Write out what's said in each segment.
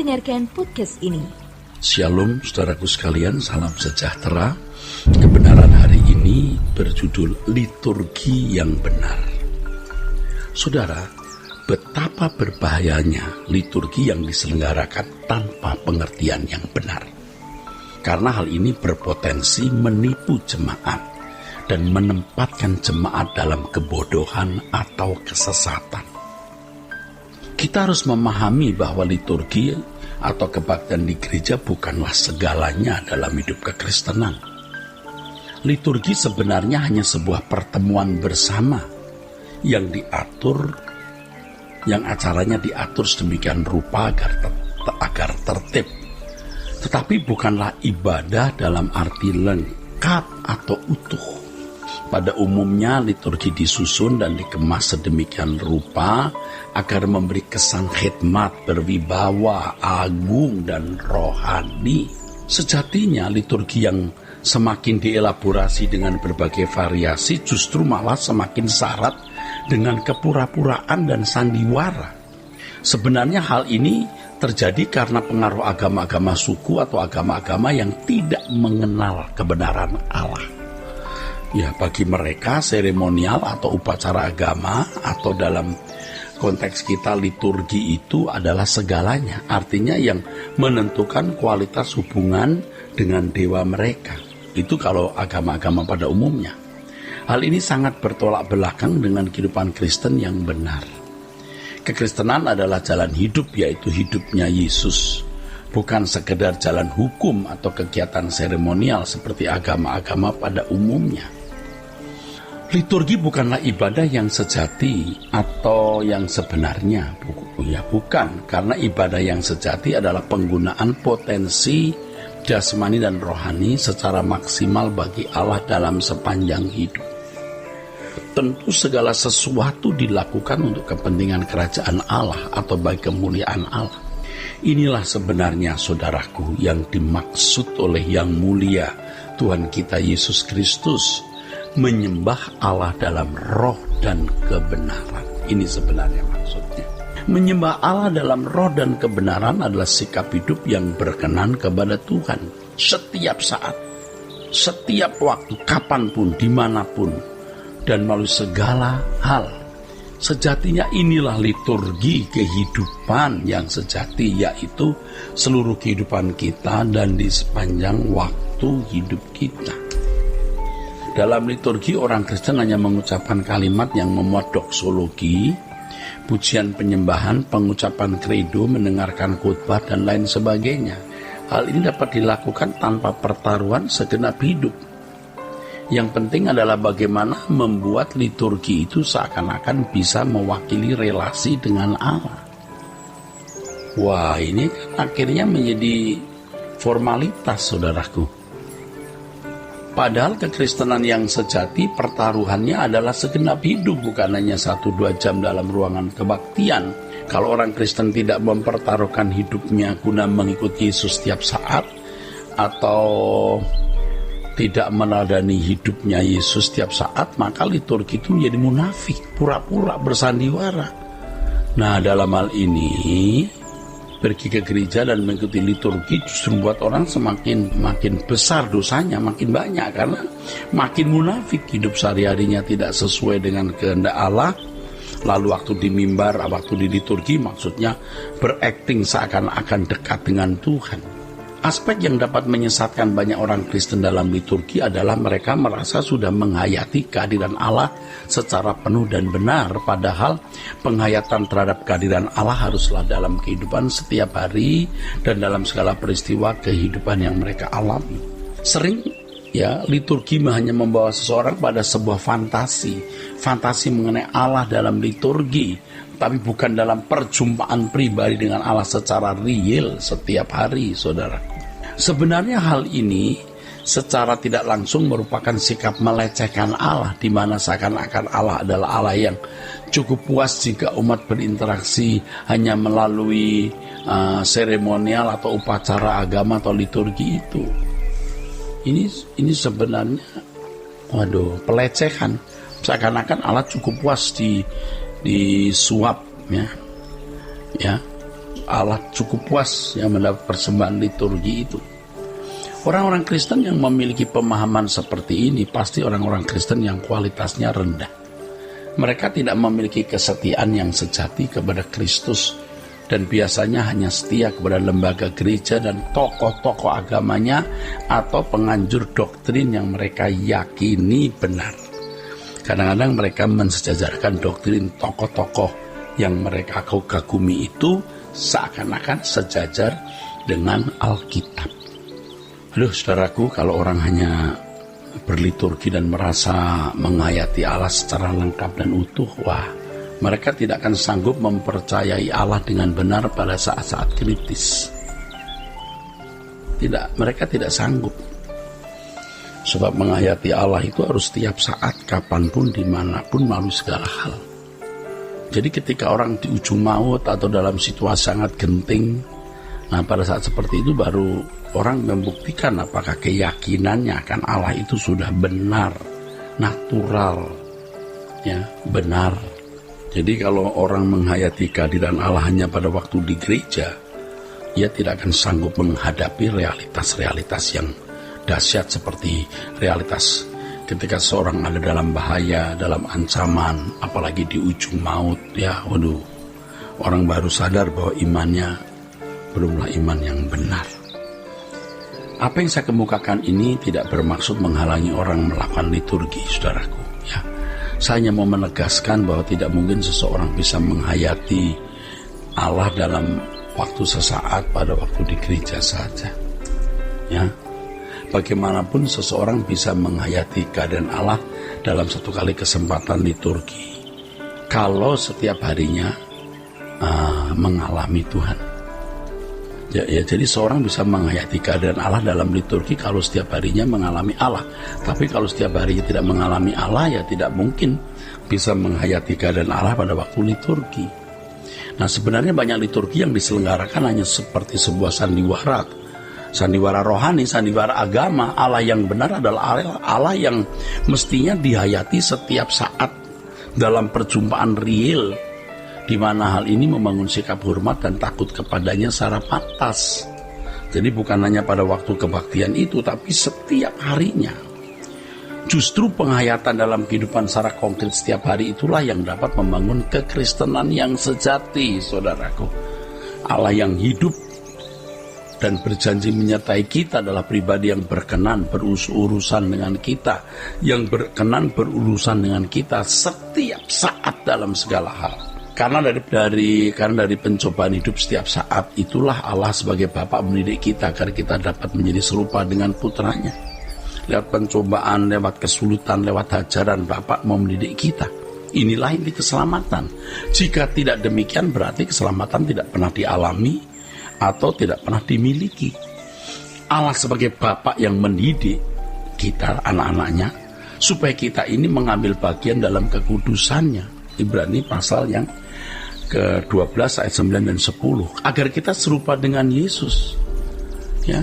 mendengarkan podcast ini. Shalom saudaraku sekalian, salam sejahtera. Kebenaran hari ini berjudul liturgi yang benar. Saudara, betapa berbahayanya liturgi yang diselenggarakan tanpa pengertian yang benar. Karena hal ini berpotensi menipu jemaat dan menempatkan jemaat dalam kebodohan atau kesesatan. Kita harus memahami bahwa liturgi atau kebaktian di gereja bukanlah segalanya dalam hidup kekristenan. Liturgi sebenarnya hanya sebuah pertemuan bersama yang acaranya diatur sedemikian rupa agar tertib. Tetapi bukanlah ibadah dalam arti lengkap atau utuh. Pada umumnya liturgi disusun dan dikemas sedemikian rupa agar memberi kesan khidmat, berwibawa, agung, dan rohani. Sejatinya liturgi yang semakin dielaborasi dengan berbagai variasi justru malah semakin syarat dengan kepura-puraan dan sandiwara. Sebenarnya hal ini terjadi karena pengaruh agama-agama suku atau agama-agama yang tidak mengenal kebenaran Allah. Ya, bagi mereka seremonial atau upacara agama atau dalam konteks kita liturgi itu adalah segalanya. Artinya yang menentukan kualitas hubungan dengan dewa mereka. Itu kalau agama-agama pada umumnya. Hal ini sangat bertolak belakang dengan kehidupan Kristen yang benar. Kekristenan adalah jalan hidup, yaitu hidupnya Yesus. Bukan sekedar jalan hukum atau kegiatan seremonial seperti agama-agama pada umumnya. Liturgi bukanlah ibadah yang sejati atau yang sebenarnya. Bukan, karena ibadah yang sejati adalah penggunaan potensi jasmani dan rohani secara maksimal bagi Allah dalam sepanjang hidup. Tentu segala sesuatu dilakukan untuk kepentingan kerajaan Allah atau bagi kemuliaan Allah. Inilah sebenarnya saudaraku yang dimaksud oleh Yang Mulia Tuhan kita Yesus Kristus, menyembah Allah dalam roh dan kebenaran. Ini sebenarnya maksudnya. Menyembah Allah dalam roh dan kebenaran adalah sikap hidup yang berkenan kepada Tuhan setiap saat, setiap waktu, kapanpun, dimanapun, dan melalui segala hal. Sejatinya inilah liturgi kehidupan yang sejati, yaitu seluruh kehidupan kita dan di sepanjang waktu hidup kita. Dalam liturgi orang Kristen hanya mengucapkan kalimat yang memuat doksologi, pujian penyembahan, pengucapan kredo, mendengarkan khotbah, dan lain sebagainya. Hal ini dapat dilakukan tanpa pertaruhan segenap hidup. Yang penting adalah bagaimana membuat liturgi itu seakan-akan bisa mewakili relasi dengan Allah. Wah, ini kan akhirnya menjadi formalitas, saudaraku. Padahal kekristenan yang sejati pertaruhannya adalah segenap hidup, bukan hanya 1-2 jam dalam ruangan kebaktian. Kalau orang Kristen tidak mempertaruhkan hidupnya guna mengikuti Yesus setiap saat, atau tidak meneladani hidupnya Yesus setiap saat, maka liturgi itu menjadi munafik, pura-pura bersandiwara. Nah, dalam hal ini pergi ke gereja dan mengikuti liturgi justru membuat orang makin besar dosanya, makin banyak, karena makin munafik. Hidup sehari-harinya tidak sesuai dengan kehendak Allah. Lalu waktu di mimbar, waktu di liturgi, maksudnya berakting seakan-akan dekat dengan Tuhan. Aspek yang dapat menyesatkan banyak orang Kristen dalam liturgi adalah mereka merasa sudah menghayati kehadiran Allah secara penuh dan benar, padahal penghayatan terhadap kehadiran Allah haruslah dalam kehidupan setiap hari dan dalam segala peristiwa kehidupan yang mereka alami. Sering liturgi hanya membawa seseorang pada sebuah fantasi mengenai Allah dalam liturgi, tapi bukan dalam perjumpaan pribadi dengan Allah secara real setiap hari, saudara. Sebenarnya hal ini secara tidak langsung merupakan sikap melecehkan Allah, di mana seakan-akan Allah adalah Allah yang cukup puas jika umat berinteraksi hanya melalui seremonial atau upacara agama atau liturgi itu. Ini sebenarnya pelecehan. Seakan-akan Allah cukup puas disuap, ya. Allah cukup puas yang mendapat persembahan liturgi itu. Orang-orang Kristen yang memiliki pemahaman seperti ini pasti orang-orang Kristen yang kualitasnya rendah. Mereka tidak memiliki kesetiaan yang sejati kepada Kristus dan biasanya hanya setia kepada lembaga gereja dan tokoh-tokoh agamanya atau penganjur doktrin yang mereka yakini benar. Kadang-kadang mereka mensejajarkan doktrin tokoh-tokoh yang mereka kagumi itu seakan-akan sejajar dengan Alkitab. Aduh saudaraku, kalau orang hanya berliturgi dan merasa menghayati Allah secara lengkap dan utuh, wah, mereka tidak akan sanggup mempercayai Allah dengan benar pada saat-saat kritis. Tidak, mereka tidak sanggup. Sebab menghayati Allah itu harus setiap saat, kapanpun, dimanapun, melalui segala hal. Jadi ketika orang di ujung maut atau dalam situasi sangat genting, nah pada saat seperti itu baru orang membuktikan apakah keyakinannya akan Allah itu sudah benar, natural, ya, benar. Jadi kalau orang menghayati kehadiran Allah hanya pada waktu di gereja, ia tidak akan sanggup menghadapi realitas-realitas yang dahsyat seperti realitas ketika seorang ada dalam bahaya, dalam ancaman, apalagi di ujung maut, ya, waduh, orang baru sadar bahwa imannya belumlah iman yang benar. Apa yang saya kemukakan ini tidak bermaksud menghalangi orang melakukan liturgi, saudaraku. Ya, saya hanya mau menegaskan bahwa tidak mungkin seseorang bisa menghayati Allah dalam waktu sesaat pada waktu di gereja saja. Ya, bagaimanapun seseorang bisa menghayati keadaan Allah dalam satu kali kesempatan liturgi kalau setiap harinya mengalami Tuhan. Ya, jadi seorang bisa menghayati keadaan Allah dalam liturgi kalau setiap harinya mengalami Allah. Tapi kalau setiap harinya tidak mengalami Allah, ya tidak mungkin bisa menghayati keadaan Allah pada waktu liturgi. Nah, sebenarnya banyak liturgi yang diselenggarakan hanya seperti sebuah sandiwara rohani, sandiwara agama. Allah yang benar adalah Allah yang mestinya dihayati setiap saat dalam perjumpaan real, di mana hal ini membangun sikap hormat dan takut kepadanya secara pantas. Jadi bukan hanya pada waktu kebaktian itu, tapi setiap harinya. Justru penghayatan dalam kehidupan secara konkret setiap hari itulah yang dapat membangun kekristenan yang sejati, saudaraku. Allah yang hidup dan berjanji menyertai kita adalah pribadi yang berkenan berurusan dengan kita, yang berkenan berurusan dengan kita setiap saat dalam segala hal. Karena dari pencobaan hidup setiap saat itulah Allah sebagai Bapa mendidik kita agar kita dapat menjadi serupa dengan putranya. Lewat pencobaan, lewat kesulitan, lewat hajaran Bapa mau mendidik kita. Inilah inti keselamatan. Jika tidak demikian berarti keselamatan tidak pernah dialami atau tidak pernah dimiliki. Allah sebagai Bapa yang mendidik kita, anak-anaknya, supaya kita ini mengambil bagian dalam kekudusannya. Ibrani pasal yang ke-12 ayat 9 dan 10, agar kita serupa dengan Yesus. Ya,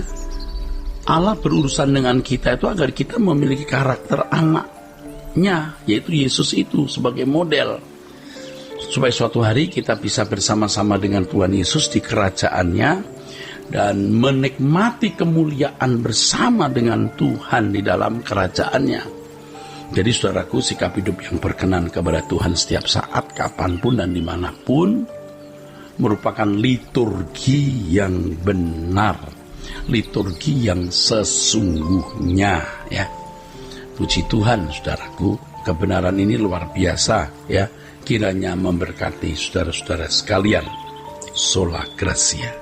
Allah berurusan dengan kita itu agar kita memiliki karakter anaknya, yaitu Yesus itu sebagai model, supaya suatu hari kita bisa bersama-sama dengan Tuhan Yesus di kerajaannya dan menikmati kemuliaan bersama dengan Tuhan di dalam kerajaannya. Jadi saudaraku, sikap hidup yang berkenan kepada Tuhan setiap saat, kapanpun dan dimanapun, merupakan liturgi yang benar, liturgi yang sesungguhnya, ya. Puji Tuhan, saudaraku, kebenaran ini luar biasa, ya. Kiranya memberkati saudara-saudara sekalian. Sola Gracia.